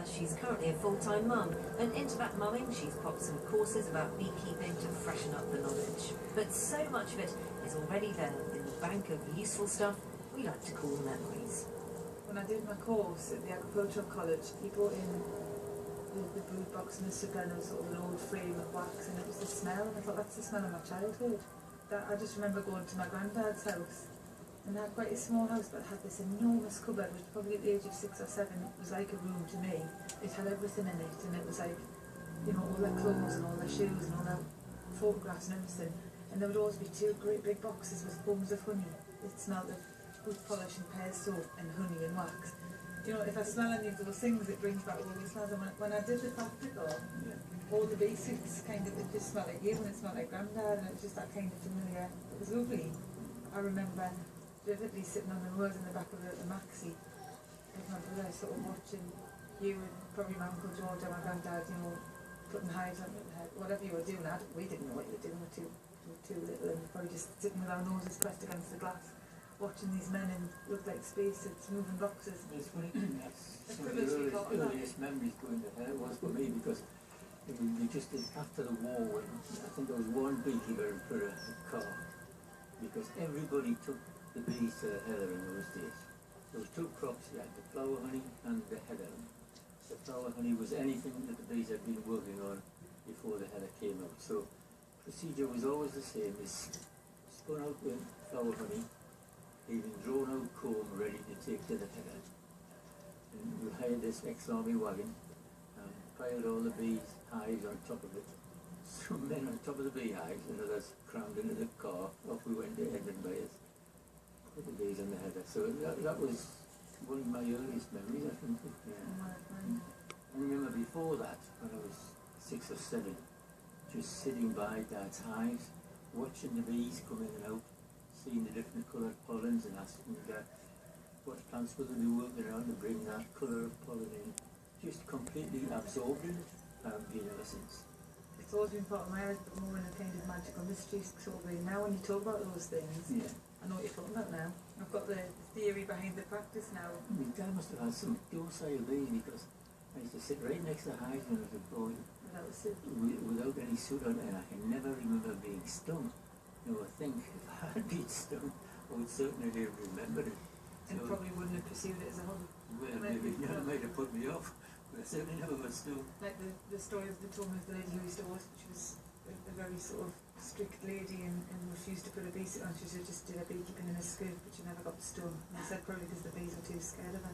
She's currently a full-time mum, and into that mumming she's popped some courses about beekeeping to freshen up the knowledge. But so much of it is already there in the bank of useful stuff we like to call memories. When I did my course at the Agricultural College, he brought in the brood box and the sublime, sort of an old frame of wax, and it was the smell, and I thought, that's the smell of my childhood. I just remember going to my granddad's house, and they had quite a small house, but it had this enormous cupboard, which probably at the age of 6 or 7 was like a room to me. It had everything in it, and it was like, you know, all their clothes and all their shoes and all their photographs and everything. And there would always be 2 great big boxes with bums of honey. It smelled of good polish and pear soap and honey and wax. You know, if I smell any of those things, it brings back all these smells. And when I did the practical, all the basics kind of, it just smelled like you and it smelled like Grandad, and it was just that kind of familiar. It was lovely. I remember vividly sitting on the road in the back of the maxi with my brother, sort of watching you and probably my Uncle George and my Granddad, you know, putting hives on your head, whatever you were doing. We didn't know what you were doing, we were too little, and probably just sitting with our noses pressed against the glass, watching these men in look like spaceships moving boxes. It's funny, that's some of the earliest memories going to hell was for me, because we just did after the war, when I think there was one beekeeper for a car, because everybody took the bees to the heather in those days. There was 2 crops, you had the flower honey and the heather. The flower honey was anything that the bees had been working on before the heather came out. So procedure was always the same, is spun out with flower honey, leaving drawn out comb ready to take to the heather. And we hired this ex-army wagon and piled all the bees' hives on top of it. Some men on top of the beehives and others crammed into the car. Off we went to Edinburgh, put the bees on the heather. So that was one of my earliest memories, I think. I remember before that, when I was 6 or 7, just sitting by Dad's hives, watching the bees come in and out, seeing the different coloured pollens and asking what plants were they working on to bring that colour of pollen in. Just completely absorbed in it, and been ever since. It's always been part of my life, but more in a kind of magical mystery sort of way. Now when you talk about those things, I know what you're talking about now. I've got the theory behind the practice now. My dad must have had some docile bees, because I used to sit right next to the hive when I was a boy without any soot on it, and I can never remember being stung. You know, I think if I had been stung, I would certainly have remembered it. And so, probably wouldn't have pursued it as a hobby. Well, maybe it might have put me off, but I certainly never was stung. Like the story of the told me of the lady who used to work, she was a very sort of strict lady and refused to put a bee suit on. She just did her beekeeping in a skirt, but she never got stung. And I said probably because the bees were too scared of her.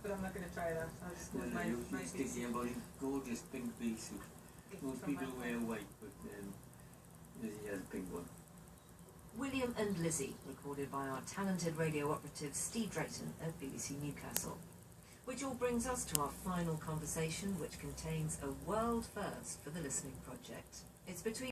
But I'm not going to try that. I'll just go with my stick here about a gorgeous pink bee suit. Most people wear white, but Lizzie has a pink one. William and Lizzie, recorded by our talented radio operative Steve Drayton at BBC Newcastle. Which all brings us to our final conversation, which contains a world first for the Listening Project. It's between